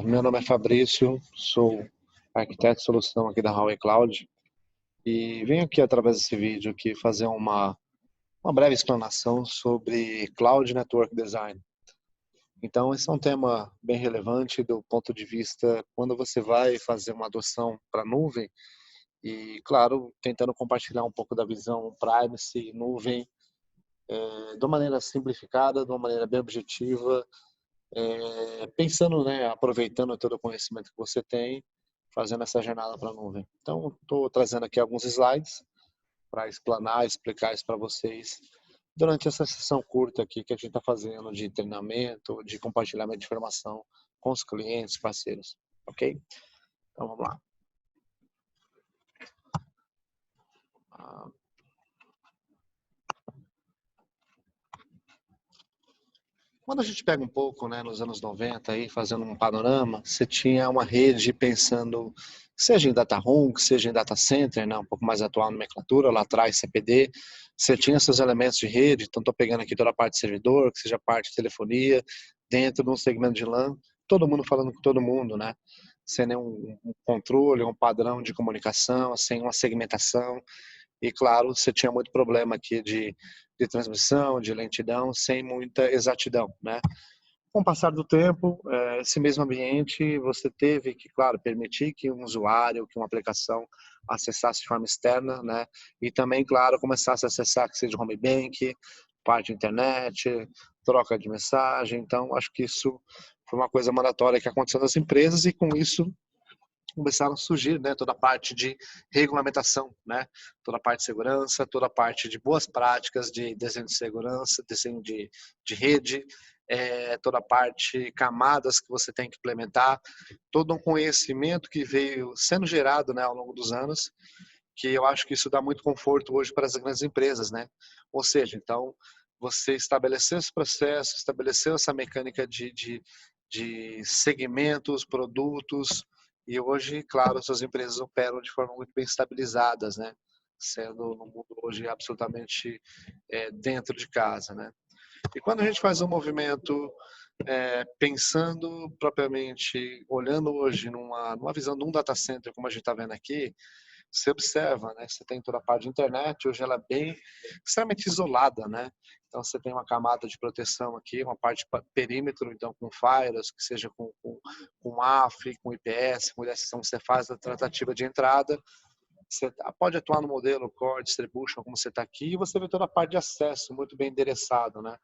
Meu nome é Fabrício, sou arquiteto de solução aqui da Huawei Cloud e venho aqui através desse vídeo aqui fazer uma breve explanação sobre Cloud Network Design. Então, esse é um tema bem relevante do ponto de vista quando você vai fazer uma adoção para nuvem e, claro, tentando compartilhar um pouco da visão privacy, nuvem, de uma maneira simplificada, de uma maneira bem objetiva, pensando, né, aproveitando todo o conhecimento que você tem, fazendo essa jornada para a nuvem. Então, estou trazendo aqui alguns slides para explanar, explicar isso para vocês durante essa sessão curta aqui que a gente está fazendo de treinamento, de compartilhamento de informação com os clientes, parceiros, ok? Então, vamos lá. Quando a gente pega um pouco, né, nos anos 90, aí, fazendo um panorama, você tinha uma rede pensando, seja em data room, seja em data center, né, um pouco mais atual nomenclatura, lá atrás CPD, você tinha seus elementos de rede, então estou pegando aqui toda a parte de servidor, que seja a parte de telefonia, dentro de um segmento de LAN, todo mundo falando com todo mundo, né, sem nenhum controle, um padrão de comunicação, sem uma segmentação, e claro, você tinha muito problema aqui de transmissão, de lentidão, sem muita exatidão, né? Com o passar do tempo, esse mesmo ambiente, você teve que, claro, permitir que um usuário, que uma aplicação acessasse de forma externa, né? E também, claro, começasse a acessar, que seja home bank, parte de internet, troca de mensagem. Então, acho que isso foi uma coisa mandatória que aconteceu nas empresas e com isso começaram a surgir, né, toda a parte de regulamentação, né, toda a parte de segurança, toda a parte de boas práticas de desenho de segurança, desenho de rede, toda a parte camadas que você tem que implementar, todo um conhecimento que veio sendo gerado, né, ao longo dos anos, que eu acho que isso dá muito conforto hoje para as grandes empresas, né? Ou seja, então você estabeleceu esse processo, estabeleceu essa mecânica de segmentos, produtos, e hoje, claro, suas empresas operam de forma muito bem estabilizadas, né? Sendo no mundo hoje absolutamente dentro de casa, né? E quando a gente faz um movimento pensando propriamente, olhando hoje numa visão de um data center, como a gente está vendo aqui, você observa, né? Você tem toda a parte de internet, hoje ela é bem extremamente isolada, né? Então você tem uma camada de proteção aqui, uma parte perímetro, então com firewalls, que seja com AF, com IPS, com IDS, então você faz a tratativa de entrada, você pode atuar no modelo Core Distribution, como você está aqui, e você vê toda a parte de acesso muito bem endereçado, né?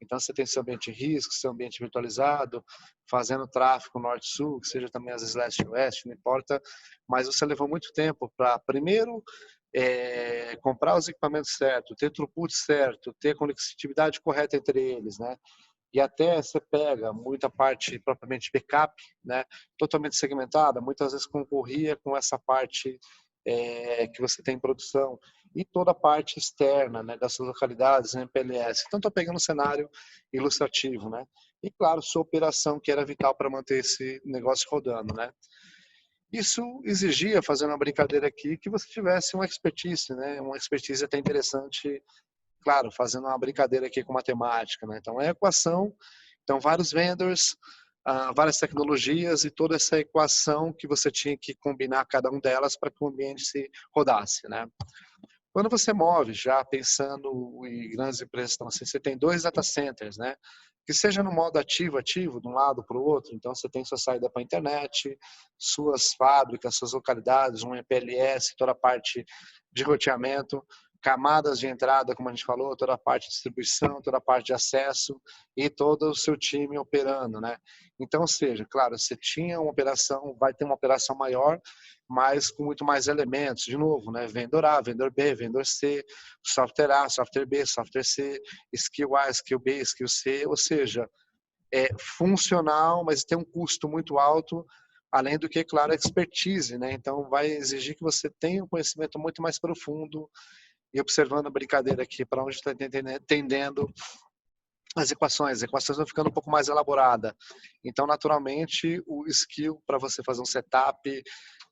Então você tem seu ambiente risco, seu ambiente virtualizado, fazendo tráfego norte-sul, que seja também às vezes leste-oeste, não importa, mas você levou muito tempo para, primeiro, comprar os equipamentos certos, ter throughput certo, ter conectividade correta entre eles, né? E até você pega muita parte propriamente backup, né, totalmente segmentada, muitas vezes concorria com essa parte que você tem em produção e toda a parte externa, né, das suas localidades, MPLS. Então, estou pegando um cenário ilustrativo, né? E, claro, sua operação que era vital para manter esse negócio rodando, né? Isso exigia, fazendo uma brincadeira aqui, que você tivesse uma expertise, né? Uma expertise até interessante, claro, fazendo uma brincadeira aqui com matemática, né? Então, é equação, então vários vendors, várias tecnologias e toda essa equação que você tinha que combinar cada um delas para que o ambiente se rodasse, né? Quando você move, já pensando em grandes empresas, então assim, você tem dois data centers, né? Que seja no modo ativo, de um lado para o outro, então você tem sua saída para a internet, suas fábricas, suas localidades, um EPLS, toda a parte de roteamento, camadas de entrada, como a gente falou, toda a parte de distribuição, toda a parte de acesso e todo o seu time operando, né? Então, ou seja, claro, você tinha uma operação, vai ter uma operação maior, mas com muito mais elementos, de novo, né? Vendedor A, vendedor B, vendedor C, software A, software B, software C, skill A, skill B, skill C, ou seja, é funcional, mas tem um custo muito alto, além do que, claro, a expertise, né? Então, vai exigir que você tenha um conhecimento muito mais profundo e observando a brincadeira aqui, para onde está tendendo as equações vão ficando um pouco mais elaboradas. Então, naturalmente, o skill para você fazer um setup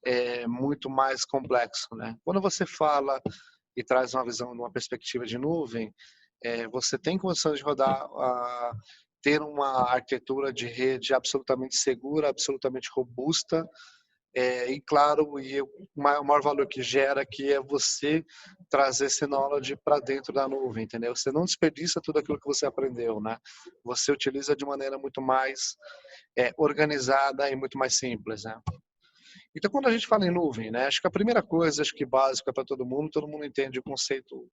é muito mais complexo, né? Quando você fala e traz uma visão, uma perspectiva de nuvem, você tem condições de rodar ter uma arquitetura de rede absolutamente segura, absolutamente robusta, e claro, o maior valor que gera aqui é você trazer esse knowledge para dentro da nuvem, entendeu? Você não desperdiça tudo aquilo que você aprendeu, né? Você utiliza de maneira muito mais organizada e muito mais simples, né? Então, quando a gente fala em nuvem, né, acho que a primeira coisa, acho que básica para todo mundo entende o conceito,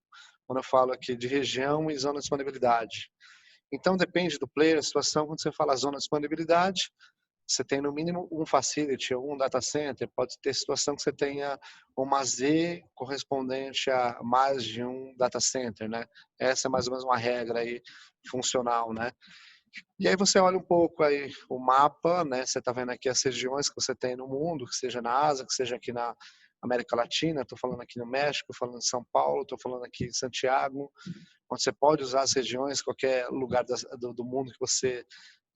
quando eu falo aqui de região e zona de disponibilidade. Então, depende do player, a situação, quando você fala zona de disponibilidade, você tem no mínimo um facility ou um data center, pode ter situação que você tenha uma Z correspondente a mais de um data center, né? Essa é mais ou menos uma regra aí funcional, né? E aí você olha um pouco aí o mapa, né? Você está vendo aqui as regiões que você tem no mundo, que seja na Ásia, que seja aqui na América Latina, estou falando aqui no México, falando em São Paulo, estou falando aqui em Santiago, onde você pode usar as regiões, qualquer lugar do mundo que você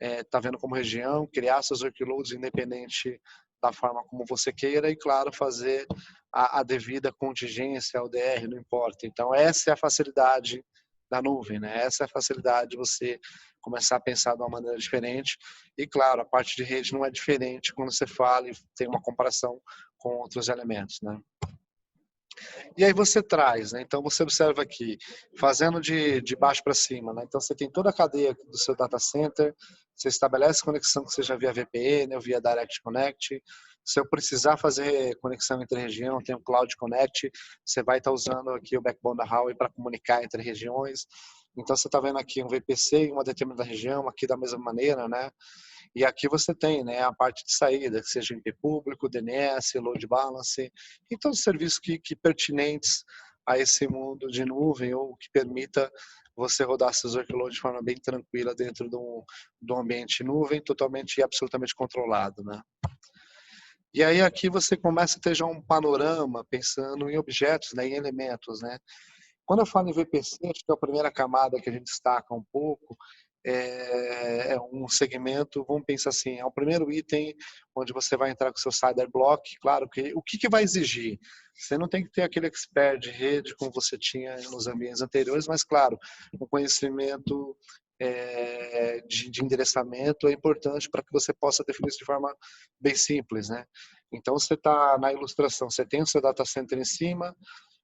está vendo como região, criar seus workloads independente da forma como você queira e, claro, fazer a devida contingência, ODR, não importa. Então, essa é a facilidade da nuvem, né? Essa é a facilidade de você começar a pensar de uma maneira diferente. E, claro, a parte de rede não é diferente quando você fala e tem uma comparação com outros elementos, né? E aí você traz, né? Então você observa aqui, fazendo de baixo para cima, né? Então você tem toda a cadeia do seu data center, você estabelece conexão que seja via VPN ou via Direct Connect. Se eu precisar fazer conexão entre região, tem o Cloud Connect, você vai estar usando aqui o backbone da Huawei para comunicar entre regiões. Então você está vendo aqui um VPC em uma determinada região, aqui da mesma maneira, né? E aqui você tem, né, a parte de saída, que seja IP público, DNS, load balance, e todos os serviços que pertinentes a esse mundo de nuvem ou que permita você rodar seus workloads de forma bem tranquila dentro do ambiente nuvem, totalmente e absolutamente controlado, né? E aí aqui você começa a ter já um panorama pensando em objetos, né, em elementos, né? Quando eu falo em VPC, acho que é a primeira camada que a gente destaca um pouco, é um segmento, vamos pensar assim, é o primeiro item onde você vai entrar com o seu CyberBlock, block, claro, que o que vai exigir? Você não tem que ter aquele expert de rede como você tinha nos ambientes anteriores, mas claro, o conhecimento de endereçamento é importante para que você possa definir isso de forma bem simples, né? Então você está na ilustração, você tem o seu data center em cima.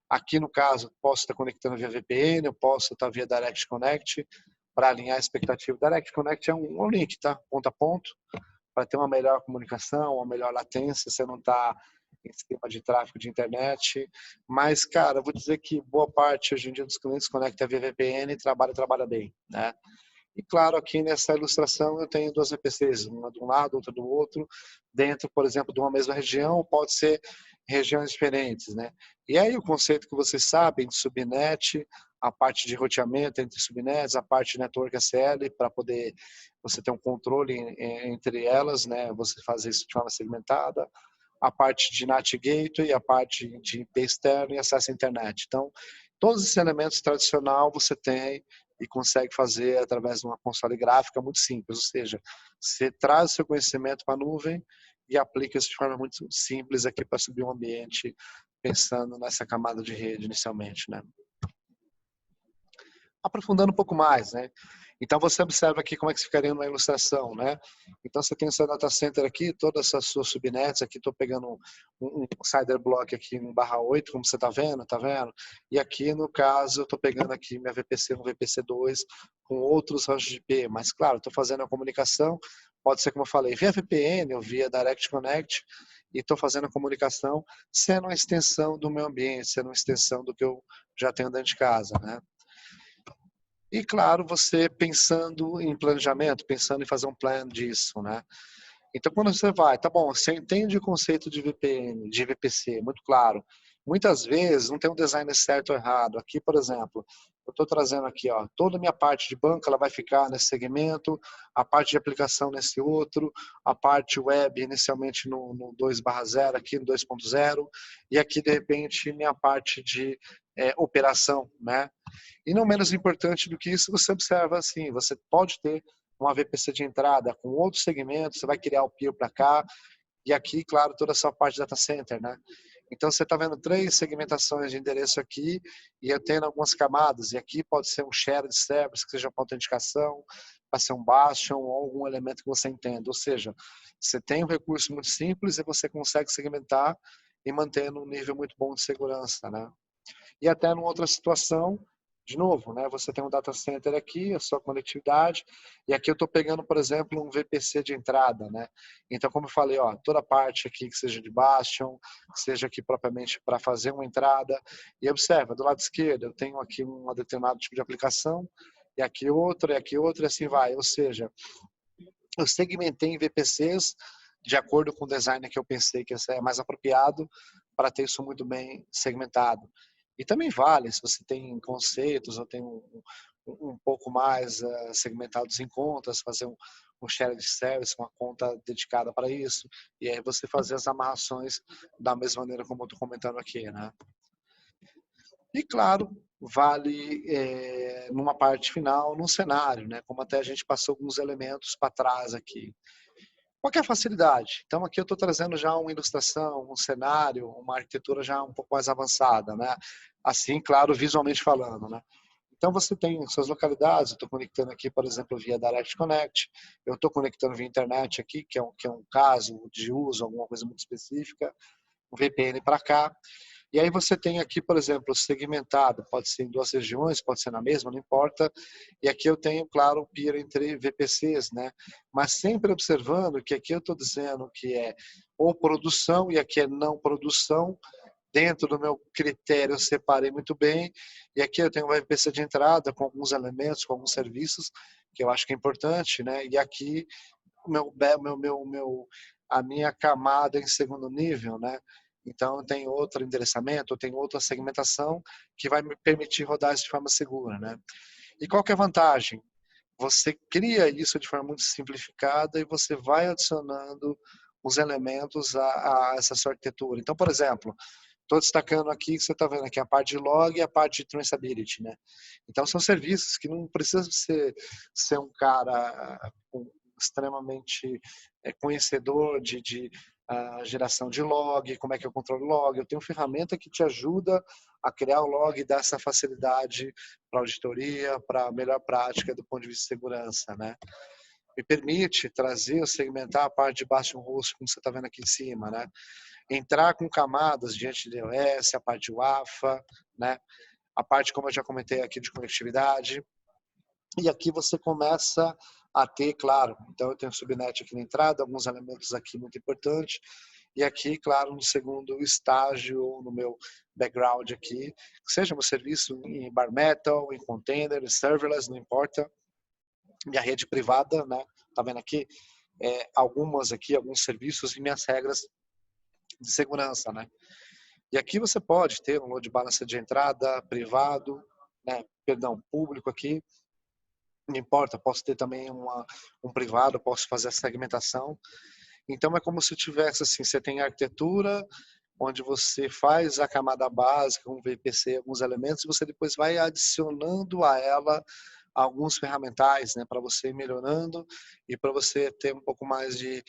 Aqui, no caso, posso estar conectando via VPN, eu posso estar via Direct Connect para alinhar a expectativa. Direct Connect é um link, tá? Ponto a ponto, para ter uma melhor comunicação, uma melhor latência, você não está em cima de tráfego de internet. Mas, cara, eu vou dizer que boa parte hoje em dia dos clientes conecta via VPN e trabalha bem, né? E claro, aqui nessa ilustração eu tenho duas VPCs, uma de um lado, outra do outro, dentro, por exemplo, de uma mesma região, pode ser regiões diferentes, né? E aí o conceito que vocês sabem de subnet, a parte de roteamento entre subnets, a parte de network SL, para poder você ter um controle entre elas, né? Você fazer isso de forma segmentada, a parte de NAT Gateway, a parte de IP externo e acesso à internet. Então, todos esses elementos tradicional você tem e consegue fazer através de uma console gráfica muito simples, ou seja, você traz o seu conhecimento para a nuvem e aplica isso de forma muito simples aqui para subir um ambiente pensando nessa camada de rede inicialmente, né? Aprofundando um pouco mais, né? Então você observa aqui como é que ficaria uma ilustração, né? Então você tem o seu data center aqui, todas essas suas subnets aqui, estou pegando um cider block aqui em /8, como você está vendo, tá vendo? E aqui no caso eu estou pegando aqui minha VPC no VPC2 com outros hosts de IP, mas claro, estou fazendo a comunicação, pode ser como eu falei, via VPN ou via Direct Connect, e estou fazendo a comunicação sendo uma extensão do meu ambiente, sendo uma extensão do que eu já tenho dentro de casa, né? E, claro, você pensando em planejamento, pensando em fazer um plano disso, né? Então, quando você vai, tá bom, você entende o conceito de VPN, de VPC, muito claro. Muitas vezes não tem um design certo ou errado. Aqui, por exemplo, eu estou trazendo aqui, ó, toda a minha parte de banco, ela vai ficar nesse segmento, a parte de aplicação nesse outro, a parte web inicialmente no 2/0, aqui no 2.0, e aqui, de repente, minha parte de operação, né? E não menos importante do que isso, você observa assim, você pode ter uma VPC de entrada com outros segmentos, você vai criar o PIO para cá, e aqui, claro, toda essa parte de data center, né? Então, você está vendo 3 segmentações de endereço aqui, e eu tenho algumas camadas, e aqui pode ser um share de servers, que seja para autenticação, para ser um bastion ou algum elemento que você entenda. Ou seja, você tem um recurso muito simples e você consegue segmentar e manter um nível muito bom de segurança, né? E até numa outra situação, de novo, né? Você tem um data center aqui, a sua conectividade, e aqui eu estou pegando, por exemplo, um VPC de entrada, né? Então, como eu falei, ó, toda a parte aqui que seja de bastion, que seja aqui propriamente para fazer uma entrada, e observa, do lado esquerdo eu tenho aqui um determinado tipo de aplicação, e aqui outro, e assim vai. Ou seja, eu segmentei em VPCs de acordo com o design que eu pensei que é mais apropriado para ter isso muito bem segmentado. E também vale, se você tem conceitos ou tem um pouco mais segmentados em contas, fazer um shared service, uma conta dedicada para isso, e aí você fazer as amarrações da mesma maneira como eu estou comentando aqui, né? E claro, vale numa parte final, num cenário, né? Como até a gente passou alguns elementos para trás aqui. Qual que é a facilidade? Então aqui eu estou trazendo já uma ilustração, um cenário, uma arquitetura já um pouco mais avançada, né? Assim, claro, visualmente falando, né? Então você tem suas localidades, eu estou conectando aqui, por exemplo, via Direct Connect, eu estou conectando via internet aqui, que é um caso de uso, alguma coisa muito específica, um VPN para cá. E aí você tem aqui, por exemplo, segmentado, pode ser em duas regiões, pode ser na mesma, não importa. E aqui eu tenho, claro, o peer entre VPCs, né? Mas sempre observando que aqui eu estou dizendo que é ou produção e aqui é não produção. Dentro do meu critério eu separei muito bem. E aqui eu tenho uma VPC de entrada com alguns elementos, com alguns serviços, que eu acho que é importante, né? E aqui a minha camada em segundo nível, né? Então, tem outro endereçamento, tem outra segmentação que vai me permitir rodar isso de forma segura, né? E qual que é a vantagem? Você cria isso de forma muito simplificada e você vai adicionando os elementos a essa sua arquitetura. Então, por exemplo, estou destacando aqui que você está vendo aqui a parte de log e a parte de traceability, né? Então, são serviços que não precisa ser um cara extremamente conhecedor de geração de log, como é que eu controlo log. Eu tenho ferramenta que te ajuda a criar o log e dar essa facilidade para auditoria, para a melhor prática do ponto de vista de segurança, né? Me permite trazer, segmentar a parte de baixo host, como você está vendo aqui em cima, né? Entrar com camadas diante de DOS, a parte de WAFA, né? A parte, como eu já comentei aqui, de conectividade. E aqui você começa a ter, claro, então eu tenho subnet aqui na entrada, alguns elementos aqui muito importantes, e aqui, claro, no segundo estágio, no meu background aqui, seja meu serviço em bare metal, em container, em serverless, não importa, minha rede privada, né? Tá vendo aqui? Alguns serviços e minhas regras de segurança, né? E aqui você pode ter um load balancer de entrada privado, né? Perdão, público aqui, não importa, posso ter também um privado, posso fazer a segmentação. Então é como se tivesse assim, você tem a arquitetura, onde você faz a camada básica, um VPC, alguns elementos, e você depois vai adicionando a ela alguns ferramentais, né, para você ir melhorando e para você ter um pouco mais e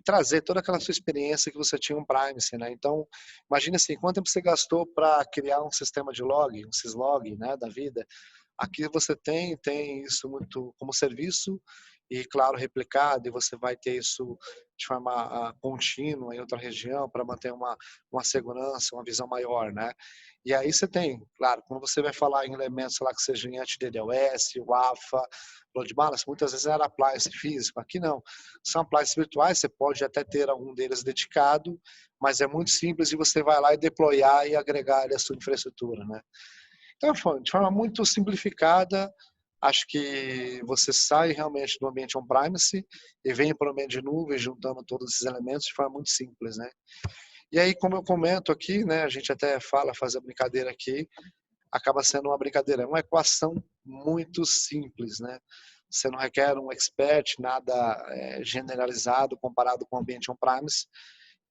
trazer toda aquela sua experiência que você tinha um Privacy, né? Então, imagine assim, quanto tempo você gastou para criar um sistema de log, um syslog, né, da vida? Aqui você tem isso muito como serviço e, claro, replicado, e você vai ter isso de forma contínua em outra região para manter uma segurança, uma visão maior, né? E aí você tem, claro, quando você vai falar em elementos lá que sejam em DDoS, WAFA, load balance, muitas vezes era appliance físico, aqui não. São appliances virtuais, você pode até ter algum deles dedicado, mas é muito simples e você vai lá e deployar e agregar a sua infraestrutura, né? Então, de forma muito simplificada, acho que você sai realmente do ambiente on-premise e vem para o ambiente de nuvem, juntando todos esses elementos de forma muito simples, né? E aí, como eu comento aqui, né, a gente até fala, faz a brincadeira aqui, acaba sendo uma brincadeira, uma equação muito simples, né? Você não requer um expert, nada generalizado comparado com o ambiente on-premise,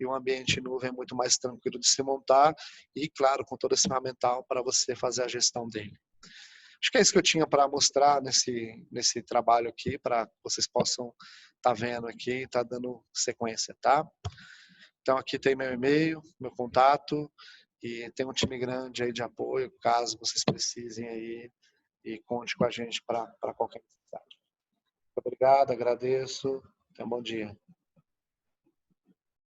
e um ambiente nuvem é muito mais tranquilo de se montar e, claro, com todo esse ferramental para você fazer a gestão dele. Acho que é isso que eu tinha para mostrar nesse trabalho aqui, para vocês possam estar vendo aqui, tá dando sequência, tá? Então aqui tem meu e-mail, meu contato e tem um time grande aí de apoio, caso vocês precisem aí e conte com a gente para qualquer necessidade. Obrigado, agradeço. Tenha um bom dia.